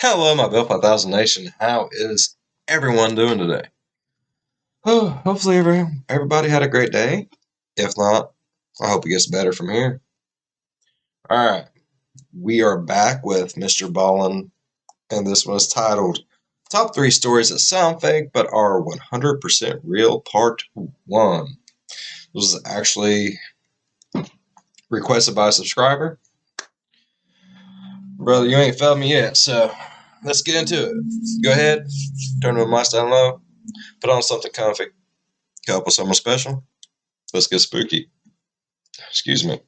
Hello, my Bill 5000 Nation. How is everyone doing today? Oh, hopefully everybody had a great day. If not, I hope it gets better from here. All right, we are back with Mr. Ballin, and this was titled Top 3 Stories That Sound Fake But Are 100% Real, Part 1. This was actually requested by a subscriber. Brother, you ain't failed me yet, so let's get into it. Go ahead, turn the mic down low, put on something comfy, cup with someone special. Let's get spooky. Excuse me.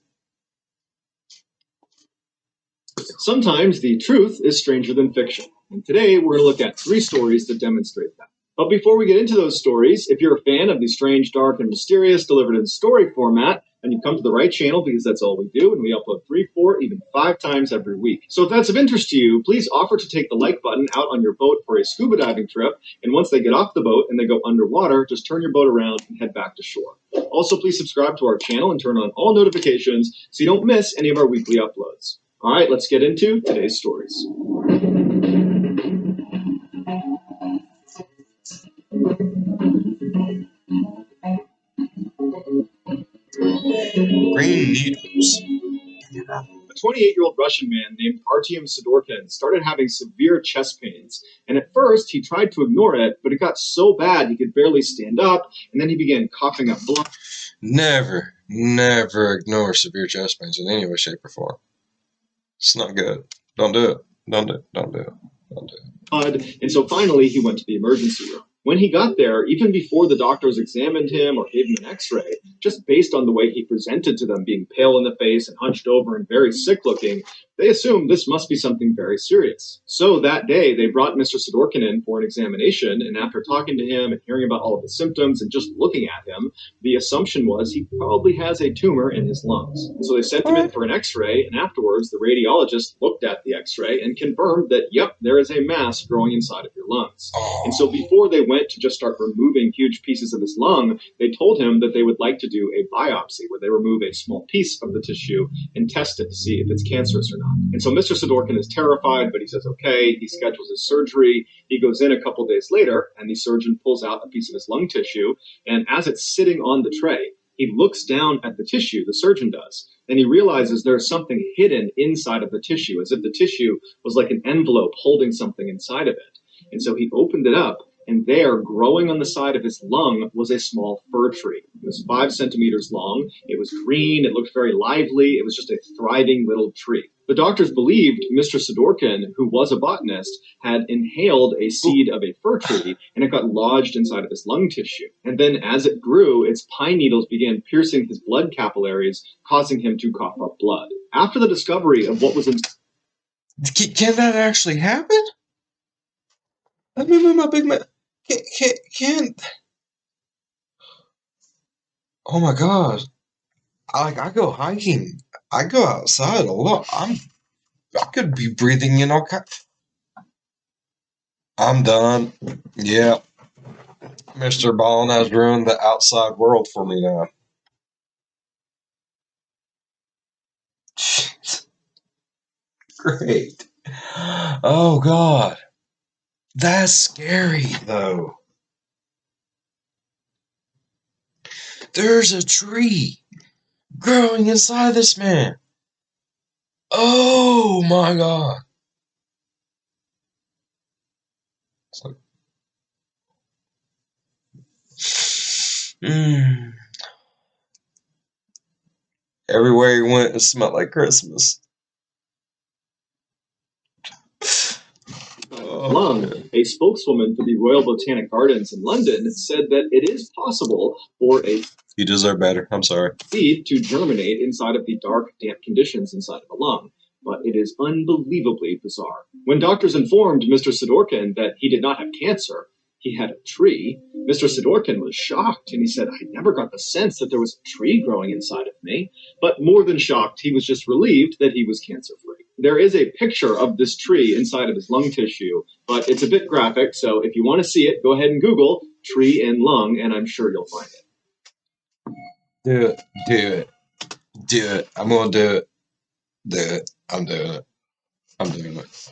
Sometimes the truth is stranger than fiction, and today we're going to look at 3 stories that demonstrate that. But before we get into those stories, if you're a fan of the strange, dark, and mysterious delivered in story format, then you've come to the right channel because that's all we do, and we upload 3, 4, even 5 times every week. So if that's of interest to you, please offer to take the like button out on your boat for a scuba diving trip, and once they get off the boat and they go underwater, just turn your boat around and head back to shore. Also, please subscribe to our channel and turn on all notifications so you don't miss any of our weekly uploads. All right, let's get into today's stories. Green needles. A 28-year-old Russian man named Artyom Sidorkin started having severe chest pains, and at first he tried to ignore it, but it got so bad he could barely stand up, and then he began coughing up blood. Never ignore severe chest pains in any way, shape, or form. It's not good. Don't do it. Don't do it. Don't do it. Don't do it. And so finally he went to the emergency room. When he got there, even before the doctors examined him or gave him an x-ray, just based on the way he presented to them, being pale in the face and hunched over and very sick looking, they assumed this must be something very serious. So that day, they brought Mr. Sidorkin in for an examination, and after talking to him and hearing about all of the symptoms and just looking at him, the assumption was he probably has a tumor in his lungs. And so they sent him in for an x-ray, and afterwards the radiologist looked at the x-ray and confirmed that, yep, there is a mass growing inside of your lungs. And so before they went to just start removing huge pieces of his lung, they told him that they would like to do a biopsy where they remove a small piece of the tissue and test it to see if it's cancerous or not. And so Mr. Sidorkin is terrified, but he says, okay, he schedules his surgery. He goes in a couple days later, and the surgeon pulls out a piece of his lung tissue, and as it's sitting on the tray, he looks down at the tissue, the surgeon does, and he realizes there's something hidden inside of the tissue, as if the tissue was like an envelope holding something inside of it. And so he opened it up, and there, growing on the side of his lung, was a small fir tree. It was 5 centimeters long. It was green. It looked very lively. It was just a thriving little tree. The doctors believed Mr. Sidorkin, who was a botanist, had inhaled a seed of a fir tree, and it got lodged inside of his lung tissue. And then as it grew, its pine needles began piercing his blood capillaries, causing him to cough up blood. After the discovery of what was in... Can that actually happen? I mean, my big man. Can. Oh my God. I go hiking. I go outside a lot. I could be breathing in all kinds. I'm done. Yeah. Mr. Ballin has ruined the outside world for me now. Great. Oh God. That's scary though. There's a tree growing inside this man. Oh my God. It's like, everywhere he went, it smelled like Christmas. Lung, a spokeswoman for the Royal Botanic Gardens in London, said that it is possible for a You deserve better. I'm sorry. seed to germinate inside of the dark, damp conditions inside of a lung, but it is unbelievably bizarre. When doctors informed Mr. Sidorkin that he did not have cancer, he had a tree, Mr. Sidorkin was shocked, and he said, I never got the sense that there was a tree growing inside of me. But more than shocked, he was just relieved that he was cancer-free. There is a picture of this tree inside of his lung tissue, but it's a bit graphic, so if you want to see it, go ahead and Google tree and lung, and I'm sure you'll find it. Do it. Do it. Do it. I'm going to do it. Do it. I'm doing it. I'm doing it.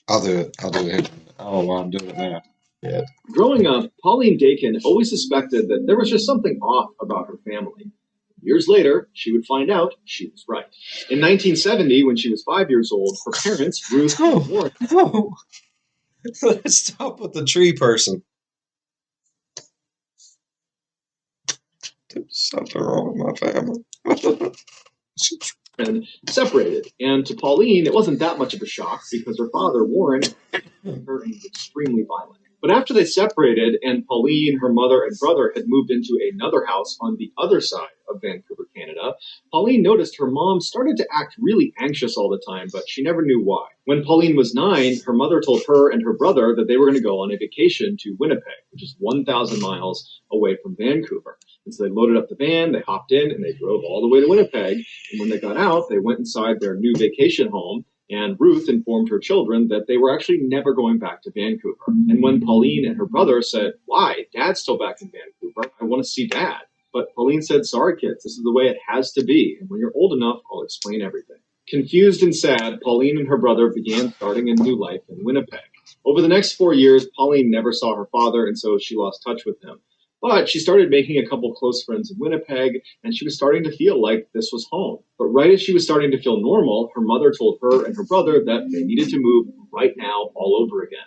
I'll do it. I'll do it. I don't know why I'm doing it now. Yeah. Growing up, Pauline Dakin always suspected that there was just something off about her family. Years later, she would find out she was right. In 1970, when she was 5 years old, her parents, Ruth and Warren, No. Let's stop with the tree person. There's something wrong with my family. separated. And to Pauline, it wasn't that much of a shock because her father, Warren, her extremely violent. But after they separated and Pauline, her mother, and brother had moved into another house on the other side of Vancouver, Canada, Pauline noticed her mom started to act really anxious all the time, but she never knew why. When Pauline was 9, her mother told her and her brother that they were going to go on a vacation to Winnipeg, which is 1,000 miles away from Vancouver. And so they loaded up the van, they hopped in, and they drove all the way to Winnipeg. And when they got out, they went inside their new vacation home, and Ruth informed her children that they were actually never going back to Vancouver. And when Pauline and her brother said, "Why? Dad's still back in Vancouver. I want to see Dad." But Pauline said, "Sorry, kids, this is the way it has to be. And when you're old enough, I'll explain everything." Confused and sad, Pauline and her brother began starting a new life in Winnipeg. Over the next 4 years, Pauline never saw her father, and so she lost touch with him. But she started making a couple close friends in Winnipeg, and she was starting to feel like this was home. But right as she was starting to feel normal, her mother told her and her brother that they needed to move right now all over again.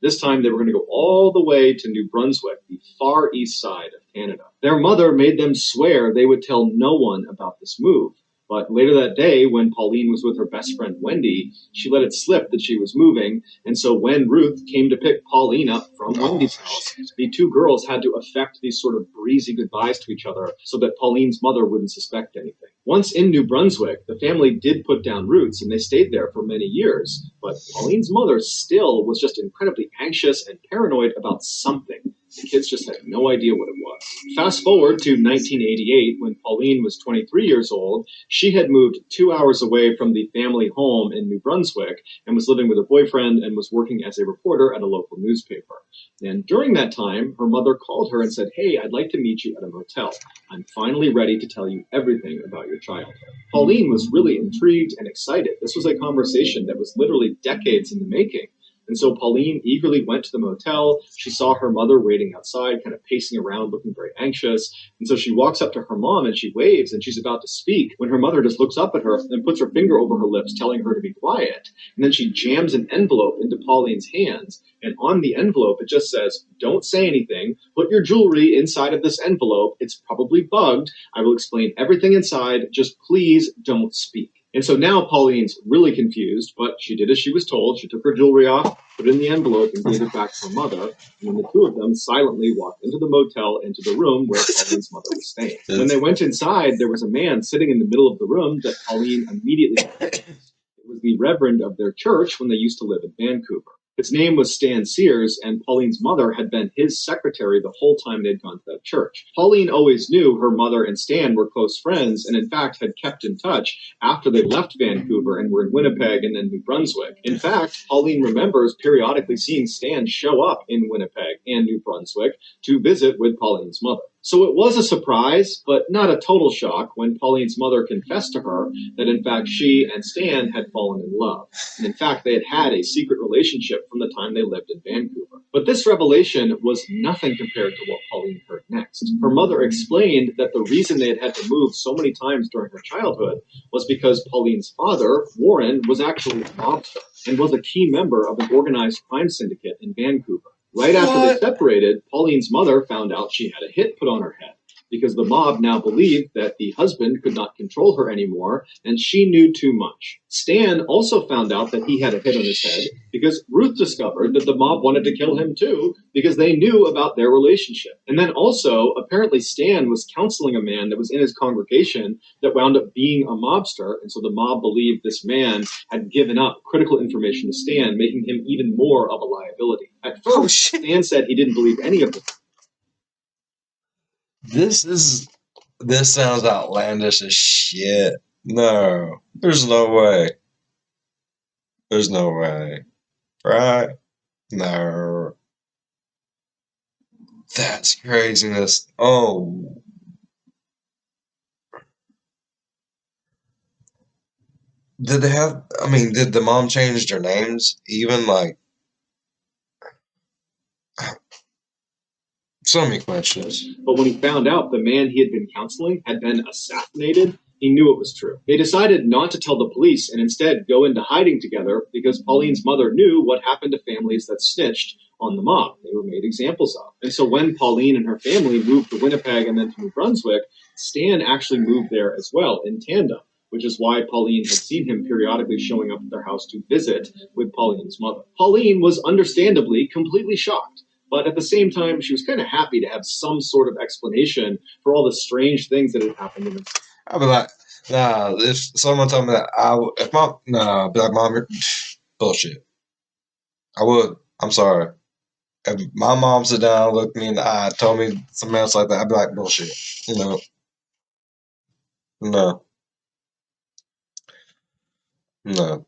This time they were going to go all the way to New Brunswick, the far east side of Canada. Their mother made them swear they would tell no one about this move. But later that day, when Pauline was with her best friend Wendy, she let it slip that she was moving. And so when Ruth came to pick Pauline up from Wendy's house, the two girls had to affect these sort of breezy goodbyes to each other so that Pauline's mother wouldn't suspect anything. Once in New Brunswick, the family did put down roots and they stayed there for many years. But Pauline's mother still was just incredibly anxious and paranoid about something. The kids just had no idea what it was. Fast forward to 1988, when Pauline was 23 years old. She had moved 2 hours away from the family home in New Brunswick and was living with her boyfriend and was working as a reporter at a local newspaper. And during that time, her mother called her and said, "Hey, I'd like to meet you at a motel. I'm finally ready to tell you everything about your childhood." Pauline was really intrigued and excited. This was a conversation that was literally decades in the making. And so Pauline eagerly went to the motel. She saw her mother waiting outside, kind of pacing around, looking very anxious. And so she walks up to her mom and she waves and she's about to speak when her mother just looks up at her and puts her finger over her lips, telling her to be quiet. And then she jams an envelope into Pauline's hands. And on the envelope, it just says, "Don't say anything. Put your jewelry inside of this envelope. It's probably bugged. I will explain everything inside. Just please don't speak." And so now Pauline's really confused, but she did as she was told. She took her jewelry off, put it in the envelope, and gave it back to her mother. And then the two of them silently walked into the motel, into the room where Pauline's mother was staying. When they went inside, there was a man sitting in the middle of the room that Pauline immediately recognized. It was the reverend of their church when they used to live in Vancouver. His name was Stan Sears, and Pauline's mother had been his secretary the whole time they'd gone to that church. Pauline always knew her mother and Stan were close friends, and in fact had kept in touch after they left Vancouver and were in Winnipeg and then New Brunswick. In fact, Pauline remembers periodically seeing Stan show up in Winnipeg and New Brunswick to visit with Pauline's mother. So it was a surprise, but not a total shock when Pauline's mother confessed to her that in fact she and Stan had fallen in love. And in fact, they had had a secret relationship from the time they lived in Vancouver. But this revelation was nothing compared to what Pauline heard next. Her mother explained that the reason they had had to move so many times during her childhood was because Pauline's father, Warren, was actually a mobster and was a key member of an organized crime syndicate in Vancouver. Right after they separated, Pauline's mother found out she had a hit put on her head because the mob now believed that the husband could not control her anymore and she knew too much. Stan also found out that he had a hit on his head because Ruth discovered that the mob wanted to kill him too because they knew about their relationship. And then also, apparently Stan was counseling a man that was in his congregation that wound up being a mobster, and so the mob believed this man had given up critical information to Stan, making him even more of a liability. At first, Stan said he didn't believe any of this. This sounds outlandish as shit. No, there's no way. There's no way. Right? No. That's craziness. Oh. Did they have? I mean, did the mom change their names? Even like so many questions. But when he found out the man he had been counseling had been assassinated, he knew it was true. They decided not to tell the police and instead go into hiding together because Pauline's mother knew what happened to families that snitched on the mob. They were made examples of. And so when Pauline and her family moved to Winnipeg and then to New Brunswick, Stan actually moved there as well in tandem, which is why Pauline had seen him periodically showing up at their house to visit with Pauline's mother. Pauline was understandably completely shocked. But at the same time, she was kind of happy to have some sort of explanation for all the strange things that had happened in the. I'd be like, nah. If someone told me that, if mom, nah, I'd be like, mom, you're bullshit. I would. I'm sorry. If my mom sit down, looked me in the eye, told me something else like that, I'd be like, bullshit. No, no, no.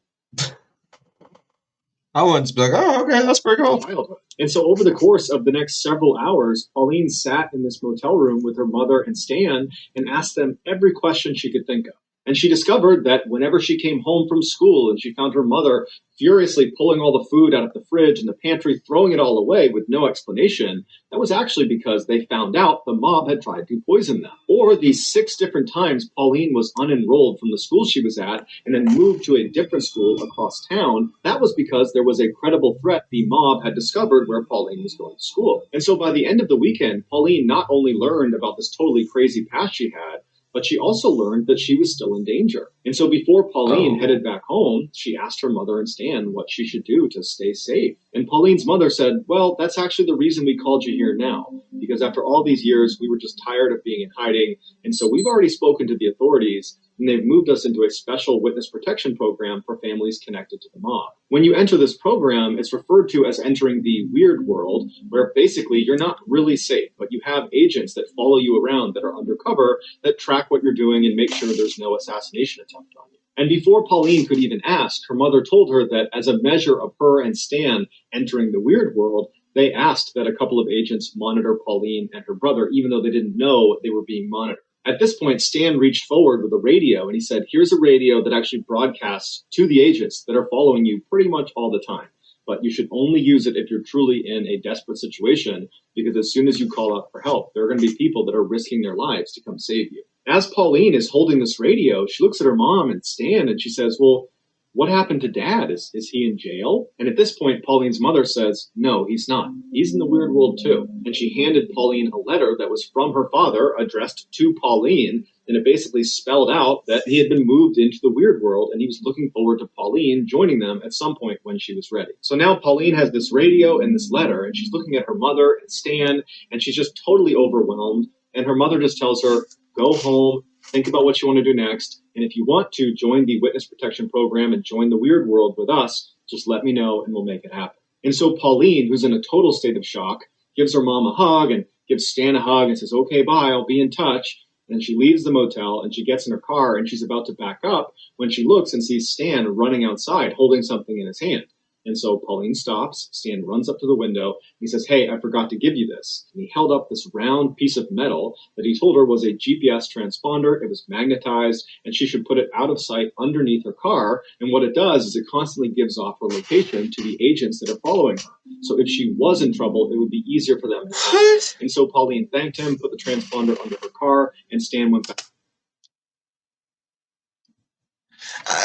I wouldn't just be like, oh, okay, that's pretty cool. Childhood. And so over the course of the next several hours, Pauline sat in this motel room with her mother and Stan and asked them every question she could think of. And she discovered that whenever she came home from school and she found her mother furiously pulling all the food out of the fridge and the pantry, throwing it all away with no explanation, that was actually because they found out the mob had tried to poison them. Or these 6 different times Pauline was unenrolled from the school she was at and then moved to a different school across town, that was because there was a credible threat the mob had discovered where Pauline was going to school. And so by the end of the weekend, Pauline not only learned about this totally crazy past she had, but she also learned that she was still in danger. And so before Pauline headed back home, she asked her mother and Stan what she should do to stay safe. And Pauline's mother said, well, that's actually the reason we called you here now, because after all these years, we were just tired of being in hiding. And so we've already spoken to the authorities, and they've moved us into a special witness protection program for families connected to the mob. When you enter this program, it's referred to as entering the weird world, where basically you're not really safe, but you have agents that follow you around that are undercover that track what you're doing and make sure there's no assassination attempt on you. And before Pauline could even ask, her mother told her that as a measure of her and Stan entering the weird world, they asked that a couple of agents monitor Pauline and her brother, even though they didn't know they were being monitored. At this point, Stan reached forward with a radio and he said, here's a radio that actually broadcasts to the agents that are following you pretty much all the time. But you should only use it if you're truly in a desperate situation, because as soon as you call out for help, there are going to be people that are risking their lives to come save you. As Pauline is holding this radio, she looks at her mom and Stan and she says, well, what happened to Dad? Is he in jail? And at this point, Pauline's mother says, no, he's not. He's in the weird world too. And she handed Pauline a letter that was from her father addressed to Pauline. And it basically spelled out that he had been moved into the weird world and he was looking forward to Pauline joining them at some point when she was ready. So now Pauline has this radio and this letter, and she's looking at her mother and Stan, and she's just totally overwhelmed. And her mother just tells her, go home, think about what you want to do next. And if you want to join the witness protection program and join the weird world with us, just let me know and we'll make it happen. And so Pauline, who's in a total state of shock, gives her mom a hug and gives Stan a hug and says, okay, bye, I'll be in touch. And she leaves the motel and she gets in her car and she's about to back up when she looks and sees Stan running outside holding something in his hand. And so Pauline stops, Stan runs up to the window, and he says, hey, I forgot to give you this. And he held up this round piece of metal that he told her was a GPS transponder. It was magnetized, and she should put it out of sight underneath her car. And what it does is it constantly gives off her location to the agents that are following her. So if she was in trouble, it would be easier for them to find. And so Pauline thanked him, put the transponder under her car, and Stan went back.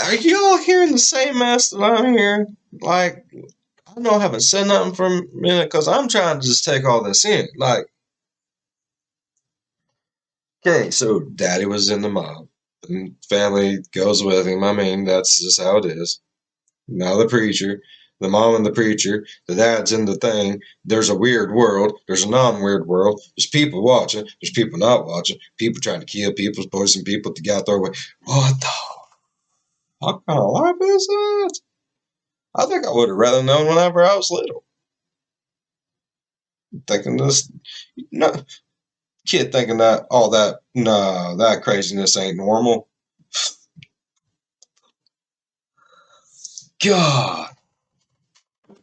Are you all hearing the same mess that I'm hearing? Like, I know I haven't said nothing for a minute because I'm trying to just take all this in. Like, okay, so Daddy was in the mob, and family goes with him. I mean, that's just how it is. Now the preacher, the mom and the preacher, the dad's in the thing. There's a weird world. There's a non-weird world. There's people watching. There's people not watching. People trying to kill people, poison people to get out their way. What the? What kind of life is that? I think I would have rather known whenever I was little. Thinking this, no, kid thinking that all that, no, that craziness ain't normal. God.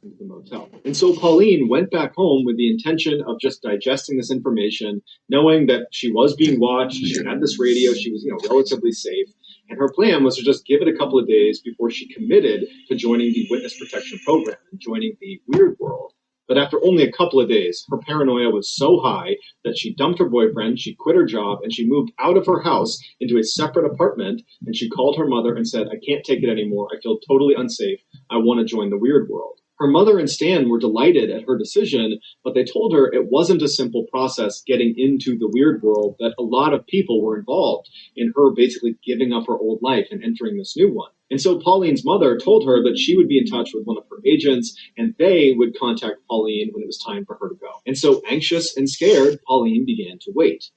Into the motel. And so Pauline went back home with the intention of just digesting this information, knowing that she was being watched, she had this radio, she was, relatively safe. And her plan was to just give it a couple of days before she committed to joining the witness protection program and joining the weird world. But after only a couple of days, her paranoia was so high that she dumped her boyfriend, she quit her job, and she moved out of her house into a separate apartment. And she called her mother and said, "I can't take it anymore. I feel totally unsafe. I want to join the weird world." Her mother and Stan were delighted at her decision, but they told her it wasn't a simple process getting into the weird world, that a lot of people were involved in her basically giving up her old life and entering this new one. And so Pauline's mother told her that she would be in touch with one of her agents and they would contact Pauline when it was time for her to go. And so, anxious and scared, Pauline began to wait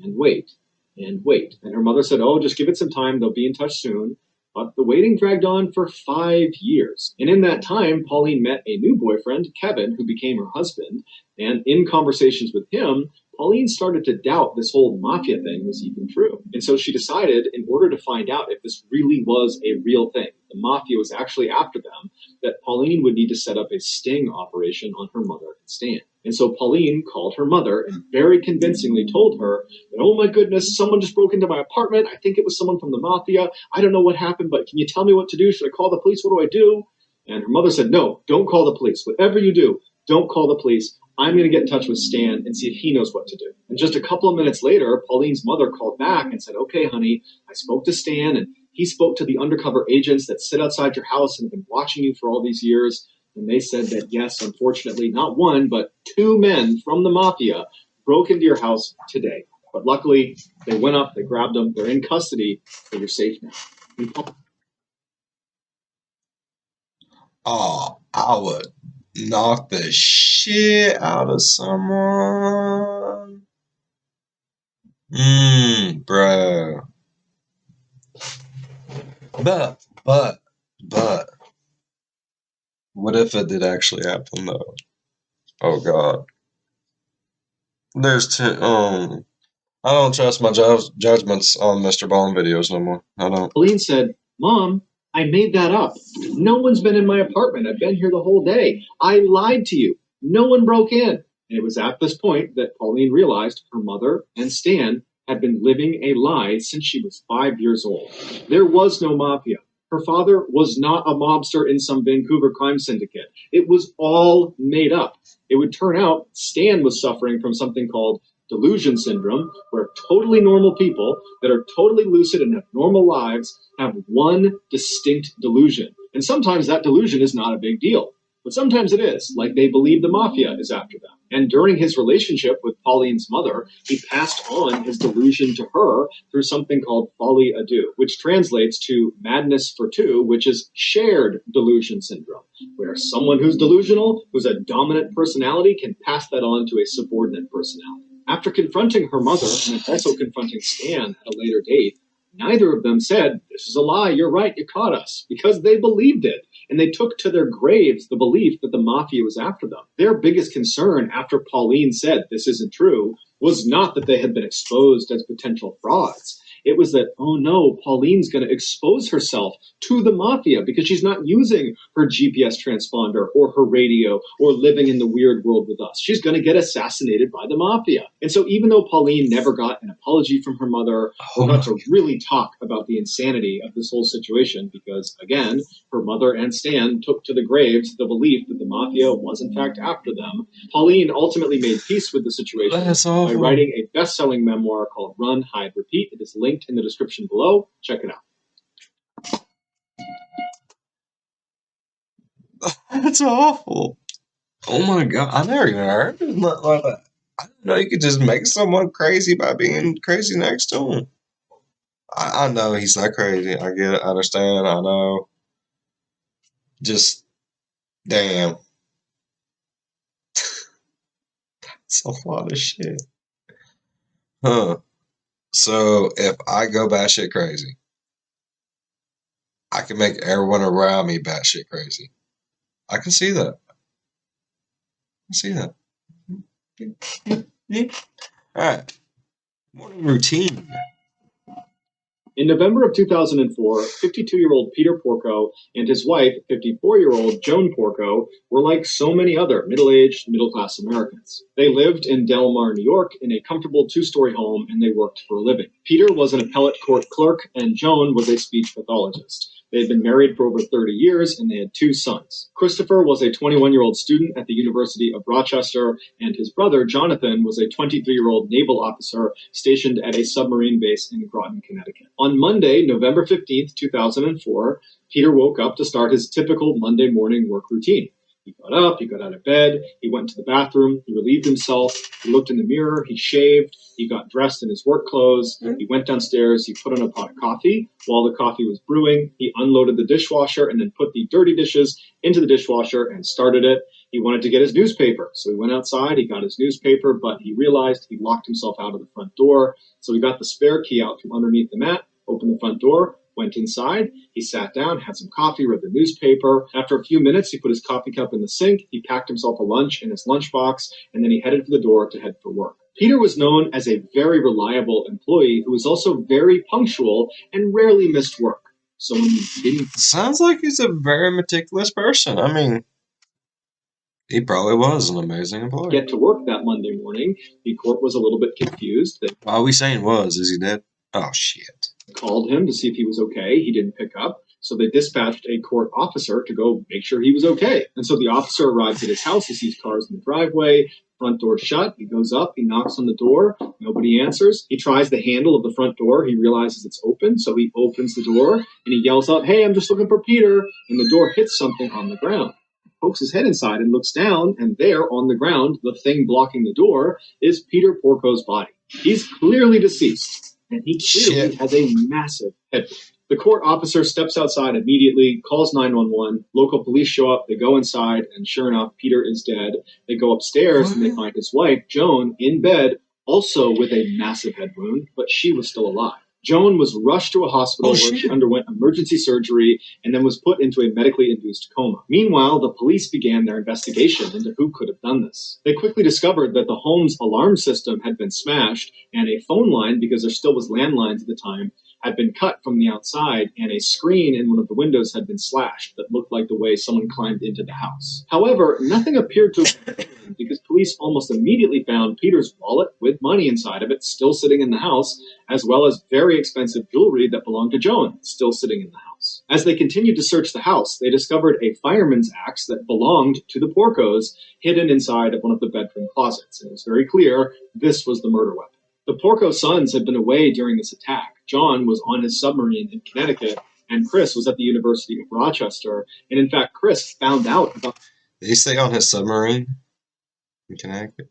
and wait and wait. And her mother said, "Oh, just give it some time. They'll be in touch soon." But the waiting dragged on for 5 years. And in that time, Pauline met a new boyfriend, Kevin, who became her husband. And in conversations with him, Pauline started to doubt this whole mafia thing was even true. And so she decided, in order to find out if this really was a real thing, the mafia was actually after them, that Pauline would need to set up a sting operation on her mother and Stan. And so Pauline called her mother and very convincingly told her that, "Oh my goodness, someone just broke into my apartment. I think it was someone from the mafia. I don't know what happened, but can you tell me what to do? Should I call the police? What do I do?" And her mother said, "No, don't call the police. Whatever you do, don't call the police. I'm going to get in touch with Stan and see if he knows what to do." And just a couple of minutes later, Pauline's mother called back and said, "Okay, honey, I spoke to Stan and he spoke to the undercover agents that sit outside your house and have been watching you for all these years. And they said that, yes, unfortunately, not one, but two men from the mafia broke into your house today. But luckily, they went up, they grabbed them, they're in custody, but you're safe now." Oh, I would knock the shit out of someone. Bro. But, what if it did actually happen though? Oh God. There's two. I don't trust my judgments on Mr. Ballen videos no more. I don't. Pauline said, "Mom, I made that up. No one's been in my apartment. I've been here the whole day. I lied to you. No one broke in." And it was at this point that Pauline realized her mother and Stan had been living a lie since she was 5 years old. There was no mafia. Her father was not a mobster in some Vancouver crime syndicate. It was all made up. It would turn out Stan was suffering from something called delusion syndrome, where totally normal people that are totally lucid and have normal lives have one distinct delusion. And sometimes that delusion is not a big deal. But sometimes it is, like they believe the mafia is after them. And during his relationship with Pauline's mother, he passed on his delusion to her through something called folie à deux, which translates to madness for two, which is shared delusion syndrome, where someone who's delusional, who's a dominant personality, can pass that on to a subordinate personality. After confronting her mother and also confronting Stan at a later date, neither of them said, "This is a lie, you're right, you caught us," because they believed it. And they took to their graves the belief that the mafia was after them. Their biggest concern after Pauline said this isn't true was not that they had been exposed as potential frauds. It was that, oh no, Pauline's going to expose herself to the mafia because she's not using her GPS transponder or her radio or living in the weird world with us. She's going to get assassinated by the mafia. And so even though Pauline never got an apology from her mother or got to really talk about the insanity of this whole situation, because again, her mother and Stan took to the graves the belief that the mafia was in fact after them, Pauline ultimately made peace with the situation by writing a best-selling memoir called Run, Hide, Repeat. It is linked in the description below. Check it out. That's awful. Oh my God. I never even heard of nothing like that. I didn't know you could just make someone crazy by being crazy next to him. I know he's not crazy. I get it. I understand. I know. Just, damn. It's a lot of shit. Huh. So if I go batshit crazy, I can make everyone around me batshit crazy. I can see that. I can see that. Yeah. All right. Morning routine. In November of 2004, 52-year-old Peter Porco and his wife, 54-year-old Joan Porco, were like so many other middle-aged, middle-class Americans. They lived in Del Mar, New York, in a comfortable two-story home, and they worked for a living. Peter was an appellate court clerk, and Joan was a speech pathologist. They had been married for over 30 years, and they had 2 sons. Christopher was a 21-year-old student at the University of Rochester, and his brother, Jonathan, was a 23-year-old naval officer stationed at a submarine base in Groton, Connecticut. On Monday, November 15th, 2004, Peter woke up to start his typical Monday morning work routine. He got up, he got out of bed, he went to the bathroom, he relieved himself, he looked in the mirror, he shaved, he got dressed in his work clothes, he went downstairs, he put on a pot of coffee. While the coffee was brewing, he unloaded the dishwasher and then put the dirty dishes into the dishwasher and started it. He wanted to get his newspaper, so he went outside, he got his newspaper, but he realized he locked himself out of the front door, so he got the spare key out from underneath the mat, opened the front door, went inside, he sat down, had some coffee, read the newspaper. After a few minutes, he put his coffee cup in the sink, he packed himself a lunch in his lunchbox, and then he headed for the door to head for work. Peter was known as a very reliable employee who was also very punctual and rarely missed work. So when he didn't... Sounds like he's a very meticulous person. I mean, he probably was an amazing employee. Get to work that Monday morning, the court was a little bit confused. Why are we saying was? Is he dead? Oh, shit. Called him to see if he was okay. He didn't pick up. So they dispatched a court officer to go make sure he was okay. And so the officer arrives at his house. He sees cars in the driveway, front door shut. He goes up, he knocks on the door. Nobody answers. He tries the handle of the front door. He realizes it's open. So he opens the door and he yells out, "Hey, I'm just looking for Peter." And the door hits something on the ground. He pokes his head inside and looks down. And there on the ground, the thing blocking the door, is Peter Porco's body. He's clearly deceased. And he clearly has a massive head wound. The court officer steps outside immediately, calls 911. Local police show up. They go inside, and sure enough, Peter is dead. They go upstairs, and they find his wife, Joan, in bed, also with a massive head wound, but she was still alive. Joan was rushed to a hospital where she underwent emergency surgery and then was put into a medically induced coma. Meanwhile, the police began their investigation into who could have done this. They quickly discovered that the home's alarm system had been smashed, and a phone line, because there still was landlines at the time, had been cut from the outside, and a screen in one of the windows had been slashed that looked like the way someone climbed into the house. However, nothing appeared to have happened because police almost immediately found Peter's wallet with money inside of it still sitting in the house, as well as very expensive jewelry that belonged to Joan still sitting in the house. As they continued to search the house, they discovered a fireman's axe that belonged to the Porcos hidden inside of one of the bedroom closets. And it was very clear this was the murder weapon. The Porco sons had been away during this attack. John was on his submarine in Connecticut, and Chris was at the University of Rochester. And in fact, Chris found out about... Did he stay on his submarine in Connecticut?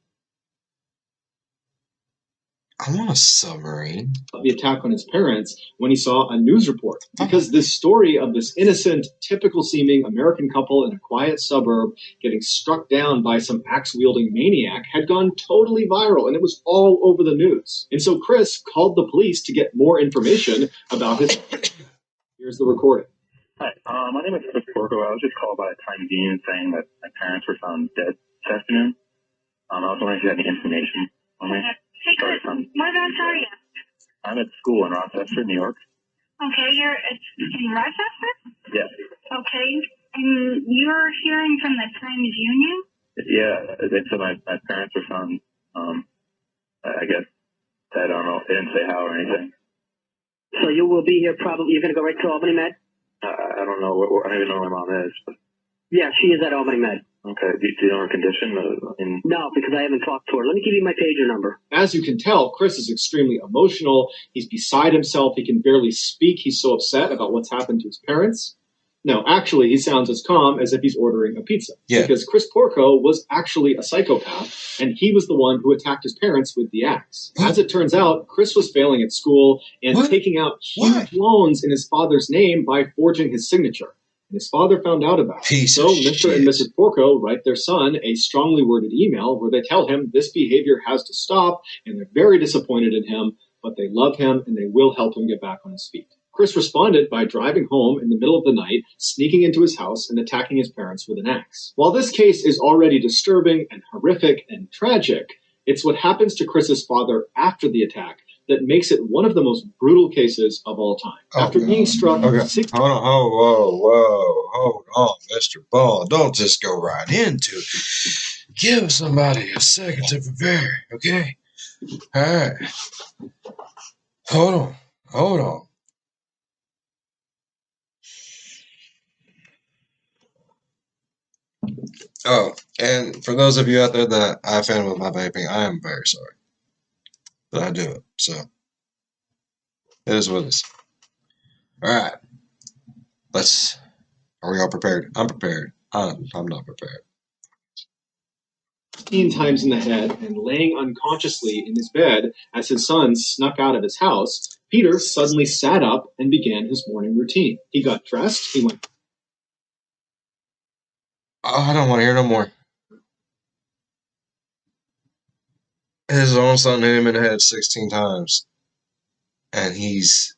I want a submarine. The attack on his parents when he saw a news report. Because this story of this innocent, typical-seeming American couple in a quiet suburb getting struck down by some axe-wielding maniac had gone totally viral, and it was all over the news. And so Chris called the police to get more information about his... Here's the recording. Hi, my name is Chris Porco. I was just called by a Times Union saying that my parents were found dead this afternoon. I was wondering if you had any information on me. Hey, Chris, whereabouts are you? I'm at school in Rochester, New York. Okay, you're in Rochester? Yeah. Okay, and you're hearing from the Times Union? Yeah, they said my parents were found, I guess, I don't know, they didn't say how or anything. So you will be here probably, you're going to go right to Albany Med? I don't know, I don't even know where my mom is. But... Yeah, she is at Albany Med. Okay, do you know her condition? No, because I haven't talked to her. Let me give you my pager number. As you can tell, Chris is extremely emotional. He's beside himself. He can barely speak. He's so upset about what's happened to his parents. No, actually, he sounds as calm as if he's ordering a pizza. Yeah. Because Chris Porco was actually a psychopath, and he was the one who attacked his parents with the axe. As it turns out, Chris was failing at school and taking out huge loans in his father's name by forging his signature. And his father found out about it. So Mr. and Mrs. Porco write their son a strongly worded email where they tell him this behavior has to stop, and they're very disappointed in him, but they love him and they will help him get back on his feet. Chris responded by driving home in the middle of the night, sneaking into his house, and attacking his parents with an axe. While this case is already disturbing and horrific and tragic, it's what happens to Chris's father after the attack that makes it one of the most brutal cases of all time. After being struck... Okay, hold on, hold on, Mr. Ball. Don't just go right into it. Give somebody a second to prepare, okay? All right. Hold on. Oh, and for those of you out there that I offended with my vaping, I am very sorry. But I do it, so it is what it is. Alright. Are we all prepared? I'm prepared. I'm not prepared. 15 times in the head and laying unconsciously in his bed as his son snuck out of his house, Peter suddenly sat up and began his morning routine. He got dressed, he went... Oh, I don't want to hear no more. His own son hit him in the head 16 times. And he's...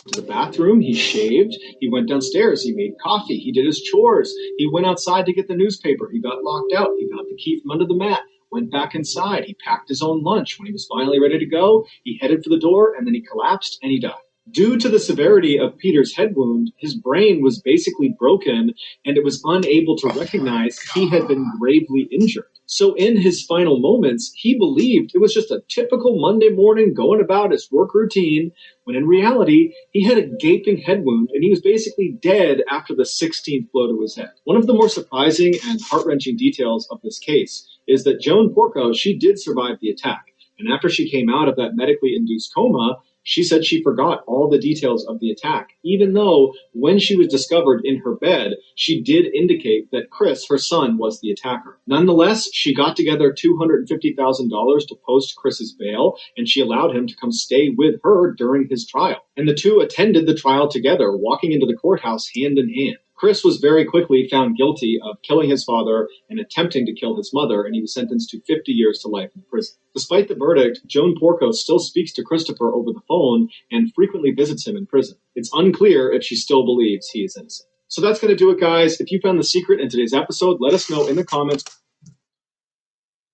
to the bathroom, he shaved, he went downstairs, he made coffee, he did his chores, he went outside to get the newspaper, he got locked out, he got the key from under the mat, went back inside, he packed his own lunch. When he was finally ready to go, he headed for the door, and then he collapsed and he died. Due to the severity of Peter's head wound, his brain was basically broken, and it was unable to recognize he had been gravely injured. So in his final moments, he believed it was just a typical Monday morning going about his work routine, when in reality, he had a gaping head wound and he was basically dead after the 16th blow to his head. One of the more surprising and heart-wrenching details of this case is that Joan Porco, she did survive the attack. And after she came out of that medically induced coma, she said she forgot all the details of the attack, even though when she was discovered in her bed, she did indicate that Chris, her son, was the attacker. Nonetheless, she got together $250,000 to post Chris's bail, and she allowed him to come stay with her during his trial. And the two attended the trial together, walking into the courthouse hand in hand. Chris was very quickly found guilty of killing his father and attempting to kill his mother, and he was sentenced to 50 years to life in prison. Despite the verdict, Joan Porco still speaks to Christopher over the phone and frequently visits him in prison. It's unclear if she still believes he is innocent. So that's going to do it, guys. If you found the secret in today's episode, let us know in the comments.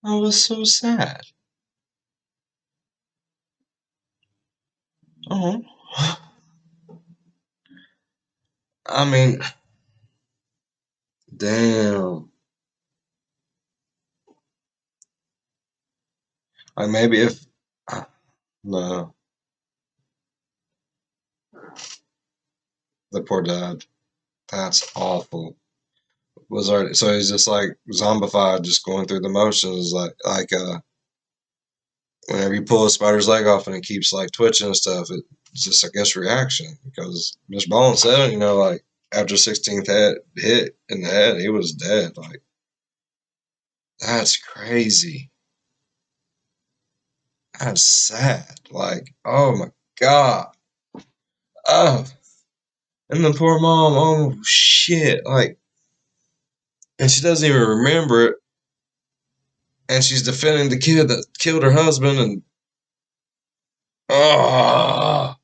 I was so sad. Oh. I mean, damn. Like maybe if... No. The poor dad. That's awful. Was already, so he's just like zombified, just going through the motions, like whenever you pull a spider's leg off and it keeps like twitching and stuff, it's just I guess reaction, because Mr. Ballin said, you know, like after 16th hit in the head, he was dead. Like, that's crazy. That's sad. Like, oh my God. Oh, and the poor mom, oh shit. Like, and she doesn't even remember it. And she's defending the kid that killed her husband, and oh.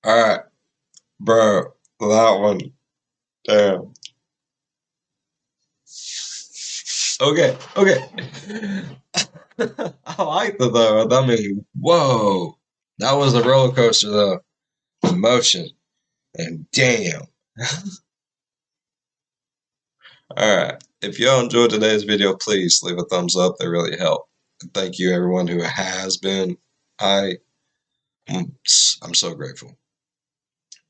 Alright, bro, that one, damn. Okay. I liked it though. I mean, whoa. That was a roller coaster though. Emotion. And damn. Alright. If y'all enjoyed today's video, please leave a thumbs up. They really help. And thank you everyone who has been. I'm so grateful.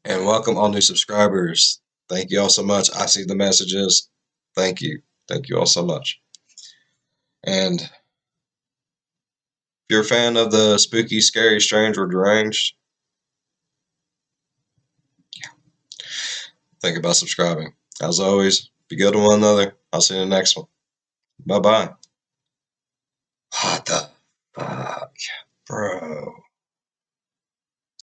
And welcome all new subscribers. Thank you all so much. I see the messages. Thank you. Thank you all so much. And if you're a fan of the spooky, scary, strange, or deranged, think about subscribing. As always, be good to one another. I'll see you in the next one. Bye-bye. What the fuck, bro?